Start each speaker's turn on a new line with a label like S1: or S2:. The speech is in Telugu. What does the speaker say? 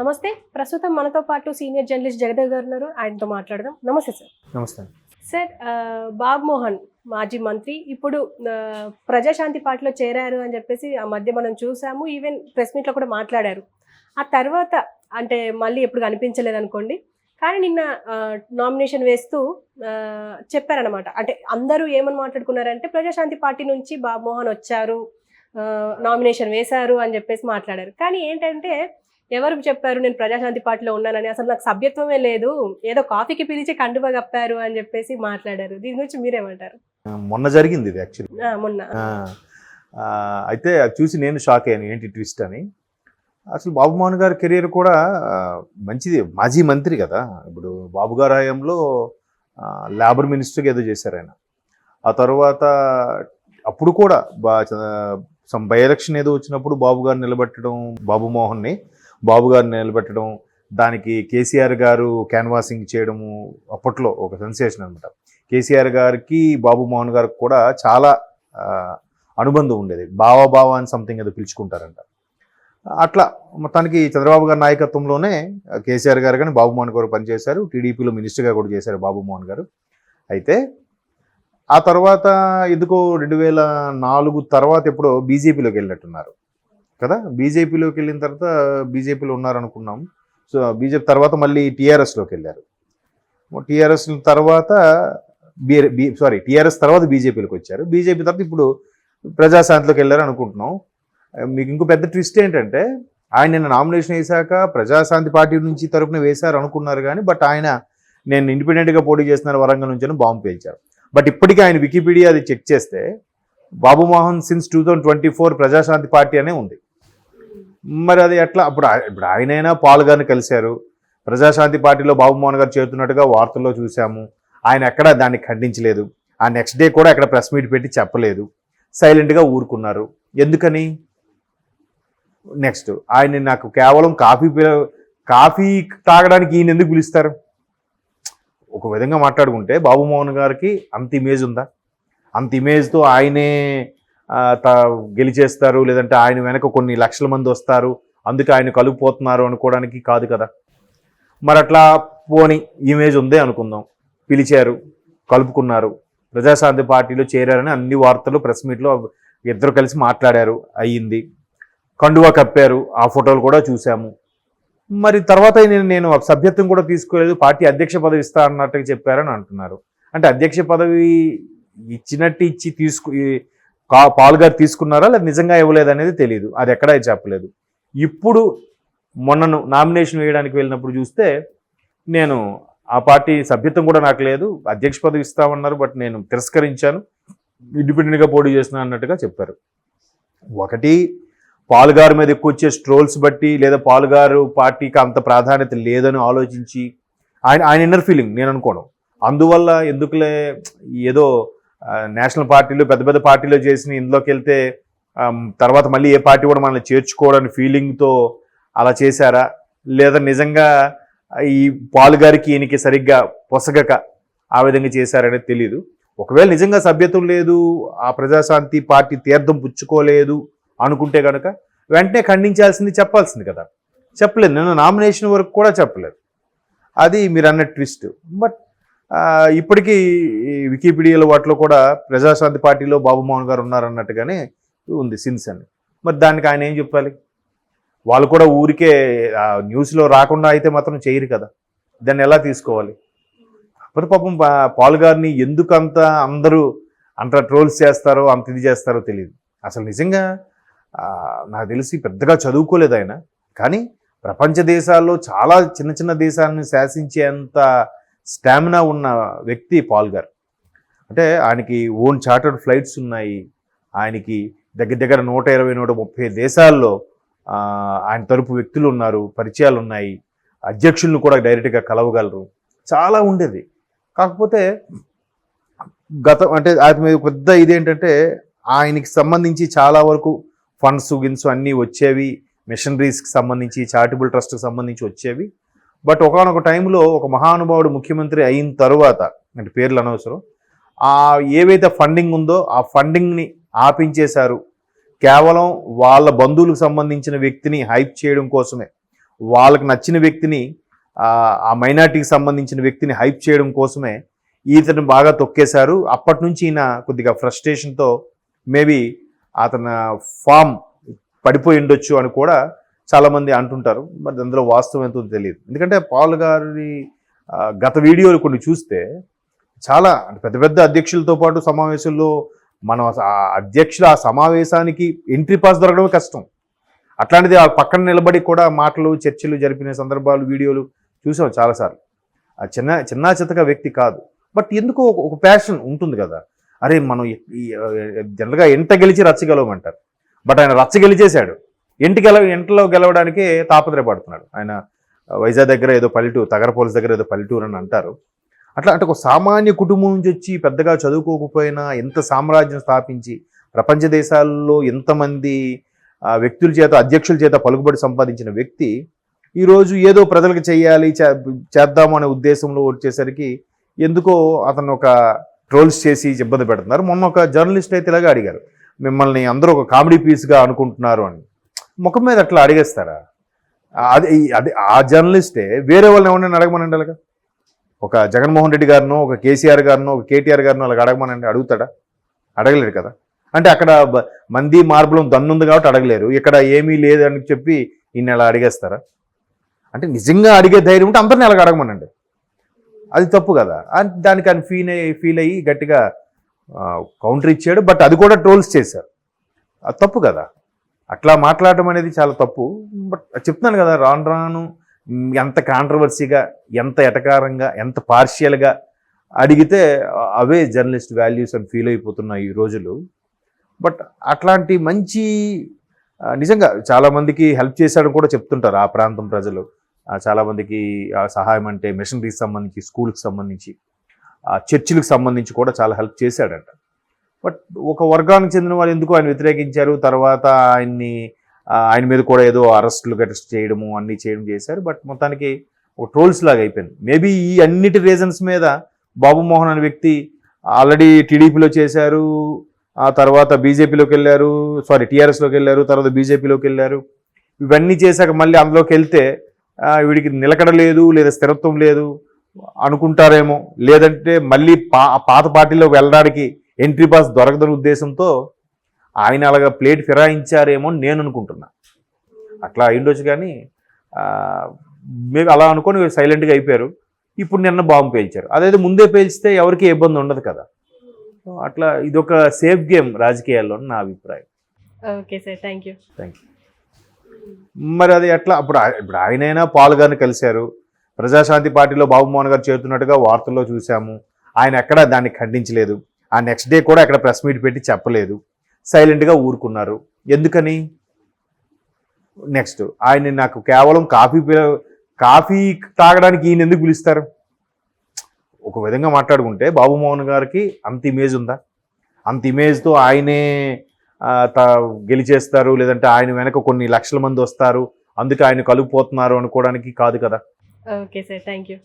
S1: నమస్తే. ప్రస్తుతం మనతో పాటు సీనియర్ జర్నలిస్ట్ జగదేవ్ గారు ఉన్నారు. ఆయనతో మాట్లాడదాం. నమస్తే సార్.
S2: నమస్తే.
S1: సార్, బాబు మోహన్ మాజీ మంత్రి ఇప్పుడు ప్రజాశాంతి పార్టీలో చేరారు అని చెప్పేసి ఆ మధ్య మనం చూసాము. ఈవెన్ ప్రెస్ మీట్లో కూడా మాట్లాడారు. ఆ తర్వాత అంటే మళ్ళీ ఎప్పుడు కనిపించలేదు అనుకోండి. కానీ నిన్న నామినేషన్ వేస్తూ చెప్పారనమాట. అంటే అందరూ ఏమని మాట్లాడుకున్నారంటే ప్రజాశాంతి పార్టీ నుంచి బాబు మోహన్ వచ్చారు, నామినేషన్ వేశారు అని చెప్పేసి మాట్లాడారు. కానీ ఏంటంటే ఎవరు చెప్పారు నేను ప్రజాశాంతి పార్టీలో ఉన్నానని, అసలు నాకు సభ్యత్వమే లేదు, ఏదో కాఫీకి పిలిచి కండువా కప్పారు అని చెప్పేసి మాట్లాడారు. దీని గురించి మీరేమంటారు?
S2: మొన్న జరిగింది ఇది యాక్చువల్లీ.
S1: మొన్న
S2: అయితే అది చూసి నేను షాక్ అయ్యాను, ఏంటి ట్విస్ట్ అని. అసలు బాబు మోహన్ గారి కెరీర్ కూడా మంచిది. మాజీ మంత్రి కదా. ఇప్పుడు బాబు గారి హయాంలో లేబర్ మినిస్టర్గా ఏదో చేశారు ఆయన. ఆ తర్వాత అప్పుడు కూడా బై ఎలక్షన్ ఏదో వచ్చినప్పుడు బాబు గారిని నిలబెట్టడం, దానికి కేసీఆర్ గారు క్యాన్వాసింగ్ చేయడము అప్పట్లో ఒక సెన్సేషన్ అనమాట. కేసీఆర్ గారికి బాబు మోహన్ గారికి కూడా చాలా అనుబంధం ఉండేది. బావా అని సంథింగ్ ఏదో పిలుచుకుంటారంట. అట్లా మొత్తానికి చంద్రబాబు గారి నాయకత్వంలోనే కేసీఆర్ గారు కానీ బాబు మోహన్ గారు పనిచేశారు. టీడీపీలో మినిస్టర్గా కూడా చేశారు బాబు మోహన్ గారు. అయితే ఆ తర్వాత ఎందుకో 2004 తర్వాత ఎప్పుడో బీజేపీలోకి వెళ్ళినట్టున్నారు కదా. బీజేపీలోకి వెళ్ళిన తర్వాత బీజేపీలో ఉన్నారనుకున్నాం. సో బీజేపీ తర్వాత మళ్ళీ టీఆర్ఎస్లోకి వెళ్ళారు. టీఆర్ఎస్ తర్వాత టీఆర్ఎస్ తర్వాత బీజేపీలోకి వచ్చారు. బీజేపీ తర్వాత ఇప్పుడు ప్రజాశాంతిలోకి వెళ్ళారు అనుకుంటున్నాం. మీకు ఇంకో పెద్ద ట్విస్ట్ ఏంటంటే ఆయన నిన్న నామినేషన్ వేశాక ప్రజాశాంతి పార్టీ నుంచి తరపున వేశారు అనుకున్నారు కానీ ఆయన నేను ఇండిపెండెంట్గా పోటీ చేస్తున్నారు వరంగల్ నుంచి అని బాంబు పేల్చారు. బట్ ఇప్పటికీ ఆయన వికీపీడియా అది చెక్ చేస్తే బాబు మోహన్ సిన్స్ 2024 ప్రజాశాంతి పార్టీ అనే ఉంది. మరి అది ఎట్లా? ఇప్పుడు ఆయనైనా పాల్ గారిని కలిశారు. ప్రజాశాంతి పార్టీలో బాబు మోహన్ గారు చేరుతున్నట్టుగా వార్తల్లో చూసాము. ఆయన ఎక్కడ దాన్ని ఖండించలేదు. ఆ నెక్స్ట్ డే కూడా ఎక్కడ ప్రెస్ మీట్ పెట్టి చెప్పలేదు. సైలెంట్గా ఊరుకున్నారు. ఎందుకని? నెక్స్ట్ ఆయన నాకు కేవలం కాఫీ తాగడానికి ఈయన ఎందుకు పిలుస్తారు? ఒక విధంగా మాట్లాడుకుంటే బాబు మోహన్ గారికి అంత ఇమేజ్ ఉందా? అంత ఇమేజ్తో ఆయనే గెలిచేస్తారు, లేదంటే ఆయన వెనక కొన్ని లక్షల మంది వస్తారు, అందుకే ఆయన కలుపుపోతున్నారు అనుకోవడానికి కాదు కదా. మరి అట్లా పోని ఇమేజ్ ఉందే అనుకుందాం. పిలిచారు, కలుపుకున్నారు, ప్రజాశాంతి పార్టీలో చేరారని అన్ని వార్తలు ప్రెస్ మీట్లో ఇద్దరు కలిసి మాట్లాడారు, అయ్యింది. కండువా కప్పారు, ఆ ఫోటోలు కూడా చూసాము. మరి తర్వాత నేను సభ్యత్వం కూడా తీసుకోలేదు, పార్టీ అధ్యక్ష పదవి ఇస్తా అన్నట్టుగా చెప్పారని అంటున్నారు. అంటే అధ్యక్ష పదవి ఇచ్చి పాల్ గారు తీసుకున్నారా లేదా నిజంగా ఇవ్వలేదు అనేది తెలియదు. అది ఎక్కడా చెప్పలేదు. ఇప్పుడు మొన్నను నామినేషన్ వేయడానికి వెళ్ళినప్పుడు చూస్తే నేను ఆ పార్టీ సభ్యత్వం కూడా నాకు లేదు, అధ్యక్ష పదవి ఇస్తామన్నారు, బట్ నేను తిరస్కరించాను, ఇండిపెండెంట్గా పోటీ చేస్తున్నా అన్నట్టుగా చెప్పారు. ఒకటి పాల్ గారి మీద ఎక్కువ వచ్చే స్ట్రోల్స్ బట్టి, లేదా పాల్ గారు పార్టీకి అంత ప్రాధాన్యత లేదని ఆలోచించి ఆయన ఇన్నర్ ఫీలింగ్ నేను అనుకోవడం. అందువల్ల ఎందుకులే ఏదో నేషనల్ పార్టీలు పెద్ద పెద్ద పార్టీలో చేసిన ఇందులోకి వెళ్తే తర్వాత మళ్ళీ ఏ పార్టీ కూడా మనల్ని చేర్చుకోవడానికి ఫీలింగ్తో అలా చేశారా, లేదా నిజంగా ఈ పాల్ గారికి ఈయనకి సరిగ్గా పొసగక ఆ విధంగా చేశారనేది తెలియదు. ఒకవేళ నిజంగా సభ్యత్వం లేదు, ఆ ప్రజాశాంతి పార్టీ తీర్థం పుచ్చుకోలేదు అనుకుంటే కనుక వెంటనే ఖండించాల్సింది, చెప్పాల్సింది కదా. చెప్పలేదు. నేను నామినేషన్ వరకు కూడా చెప్పలేదు. అది మీరు అన్న ట్విస్ట్. బట్ ఇప్పటికీ వికీపీడియాలో వాటిలో కూడా ప్రజాశాంతి పార్టీలో బాబు మోహన్ గారు ఉన్నారన్నట్టుగానే ఉంది సిన్స్ అని. మరి దానికి ఆయన ఏం చెప్పాలి? వాళ్ళు కూడా ఊరికే న్యూస్లో రాకుండా అయితే మాత్రం చేయరు కదా. దాన్ని ఎలా తీసుకోవాలి? అప్పుడు పాపం పాల్ గారిని ఎందుకంత అందరూ అంత ట్రోల్స్ చేస్తారో, అంత ఇది చేస్తారో తెలియదు. అసలు నిజంగా నాకు తెలిసి పెద్దగా చదువుకోలేదు ఆయన. కానీ ప్రపంచ దేశాల్లో చాలా చిన్న చిన్న దేశాలను శాసించేంత స్టామినా ఉన్న వ్యక్తి పాల్ గారు. అంటే ఆయనకి ఓన్ చార్టర్డ్ ఫ్లైట్స్ ఉన్నాయి. ఆయనకి దగ్గర 120-130 దేశాల్లో ఆయన తరపు వ్యక్తులు ఉన్నారు, పరిచయాలు ఉన్నాయి, అధ్యక్షులను కూడా డైరెక్ట్గా కలవగలరు, చాలా ఉండేది. కాకపోతే అంటే ఆయన మీద పెద్ద ఇదేంటంటే ఆయనకి సంబంధించి చాలా వరకు ఫండ్స్ అన్నీ వచ్చేవి, మిషనరీస్కి సంబంధించి, చారిటబుల్ ట్రస్ట్కి సంబంధించి వచ్చేవి. బట్ ఒకనొక టైంలో ఒక మహానుభావుడు ముఖ్యమంత్రి అయిన తర్వాత, అంటే పేర్లు అనవసరం, ఏవైతే ఫండింగ్ ఉందో ఆ ఫండింగ్ని ఆపించేశారు. కేవలం వాళ్ళ బంధువులకు సంబంధించిన వ్యక్తిని హైప్ చేయడం కోసమే, వాళ్ళకి నచ్చిన వ్యక్తిని ఆ మైనార్టీకి సంబంధించిన వ్యక్తిని హైప్ చేయడం కోసమే ఈతను బాగా తొక్కేశారు. అప్పటి నుంచి ఈయన కొద్దిగా ఫ్రస్ట్రేషన్తో మేబీ అతని ఫామ్ పడిపోయి ఉండొచ్చు అని కూడా చాలామంది అంటుంటారు. మరి అందులో వాస్తవం ఎంతో తెలియదు. ఎందుకంటే పాల్ గారి గత వీడియోలు కొన్ని చూస్తే చాలా పెద్ద పెద్ద అధ్యక్షులతో పాటు సమావేశంలో మనం ఆ అధ్యక్షుల ఆ సమావేశానికి ఎంట్రీ పాస్ దొరకడమే కష్టం. అట్లాంటిది ఆ పక్కన నిలబడి కూడా మాటలు చర్చలు జరిపిన సందర్భాలు వీడియోలు చూసాం చాలాసార్లు. ఆ చిన్న చితక వ్యక్తి కాదు. బట్ ఎందుకో ఒక ప్యాషన్ ఉంటుంది కదా, అరే మనం జనరల్గా ఎంట గెలిచి రచ్చగలవమంటారు. బట్ ఆయన రచ్చ గెలిచేశాడు. ఎంటలో గెలవడానికే తాపత్రయపడుతున్నాడు. ఆయన వైజాగ్ దగ్గర ఏదో పల్లెటూరు, తగరపోల్స్ దగ్గర ఏదో పల్లెటూరు అని అంటారు. అట్లా అంటే ఒక సామాన్య కుటుంబం నుంచి వచ్చి పెద్దగా చదువుకోకపోయినా ఎంత సామ్రాజ్యం స్థాపించి ప్రపంచ దేశాల్లో ఎంతమంది వ్యక్తుల చేత అధ్యక్షుల చేత పలుకుబడి సంపాదించిన వ్యక్తి ఈరోజు ఏదో ప్రజలకు చేయాలి చేద్దాము అనే ఉద్దేశంలో వచ్చేసరికి ఎందుకో అతను ఒక ట్రోల్స్ చేసి ఇబ్బంది పెడుతున్నారు. మొన్న ఒక జర్నలిస్ట్ అయితే ఇలాగా అడిగారు, మిమ్మల్ని అందరూ ఒక కామెడీ పీస్గా అనుకుంటున్నారు అని. ముఖం మీద అట్లా అడిగేస్తారా? అది ఆ జర్నలిస్టే వేరే వాళ్ళని ఎవరైనా అడగమనండి. అలాగా ఒక జగన్మోహన్ రెడ్డి గారినో, ఒక కేసీఆర్ గారినో, ఒక కేటీఆర్ గారినో అలాగ అడగమనండి, అడుగుతాడా? అడగలేరు కదా. అంటే అక్కడ మంది మార్బలం దన్నుంది కాబట్టి అడగలేరు. ఇక్కడ ఏమీ లేదని చెప్పి ఈయన అలా అడిగేస్తారా? అంటే నిజంగా అడిగే ధైర్యం ఉంటే అందరినీ అలాగ అడగమనండి. అది తప్పు కదా. దానికి ఆయన ఫీల్ అయ్యి గట్టిగా కౌంటర్ ఇచ్చాడు. బట్ అది కూడా ట్రోల్స్ చేశారు. అది తప్పు కదా. అట్లా మాట్లాడటం అనేది చాలా తప్పు. బట్ చెప్తున్నాను కదా, రాను ఎంత కాంట్రవర్సీగా, ఎంత ఎటకారంగా, ఎంత పార్షియల్గా అడిగితే అవే జర్నలిస్ట్ వాల్యూస్ అని ఫీల్ అయిపోతున్నాయి ఈ రోజులు. బట్ అట్లాంటి మంచి నిజంగా చాలామందికి హెల్ప్ చేశాడని కూడా చెప్తుంటారు ఆ ప్రాంతం ప్రజలు. చాలామందికి సహాయం అంటే మిషనరీకి సంబంధించి, స్కూల్కి సంబంధించి, చర్చిలకు సంబంధించి కూడా చాలా హెల్ప్ చేశాడంట. బట్ ఒక వర్గానికి చెందిన వాళ్ళు ఎందుకు ఆయన వ్యతిరేకించారు. తర్వాత ఆయన మీద కూడా ఏదో అరెస్టులు చేయడము అన్నీ చేయడం చేశారు. బట్ మొత్తానికి ఒక ట్రోల్స్ లాగా అయిపోయింది. మేబీ ఈ అన్నిటి రీజన్స్ మీద బాబు మోహన్ అనే వ్యక్తి ఆల్రెడీ టీడీపీలో చేశారు, ఆ తర్వాత బీజేపీలోకి వెళ్ళారు, టీఆర్ఎస్లోకి వెళ్ళారు, తర్వాత బీజేపీలోకి వెళ్ళారు. ఇవన్నీ చేశాక మళ్ళీ అందులోకి వెళ్తే వీడికి నిలకడ లేదు, లేదా స్థిరత్వం లేదు అనుకుంటారేమో, లేదంటే మళ్ళీ పాత పార్టీలోకి వెళ్ళడానికి ఎంట్రీ పాస్ దొరకదని ఉద్దేశంతో ఆయన అలాగా ప్లేట్ ఫిరాయించారేమో అని నేను అనుకుంటున్నా. అట్లా అయిండొచ్చు. కానీ మేము అలా అనుకొని సైలెంట్గా అయిపోయారు. ఇప్పుడు నిన్న బాంబు పేల్చారు. అదైతే ముందే పేల్చితే ఎవరికి ఇబ్బంది ఉండదు కదా. అట్లా ఇదొక సేఫ్ గేమ్ రాజకీయాల్లో నా అభిప్రాయం.
S1: Okay sir, thank you.
S2: మరి అది ఎట్లా? ఇప్పుడు ఆయనైనా పాల్ గారిని కలిశారు. ప్రజాశాంతి పార్టీలో బాబు మోహన్ గారు చేరుతున్నట్టుగా వార్తల్లో చూసాము. ఆయన ఎక్కడ దాన్ని ఖండించలేదు. ఆ నెక్స్ట్ డే కూడా ఎక్కడ ప్రెస్ మీట్ పెట్టి చెప్పలేదు. సైలెంట్గా ఊరుకున్నారు. ఎందుకని? నెక్స్ట్ ఆయన నాకు కేవలం కాఫీ తాగడానికి ఈయన ఎందుకు పిలుస్తారు? ఒక విధంగా మాట్లాడుకుంటే బాబు మోహన్ గారికి అంత ఇమేజ్ ఉందా? అంత ఇమేజ్తో ఆయనే గెలిచేస్తారు, లేదంటే ఆయన వెనక కొన్ని లక్షల మంది వస్తారు, అందుకే ఆయన కలుపుపోతున్నారు అనుకోవడానికి కాదు కదా.
S1: Okay sir, thank you.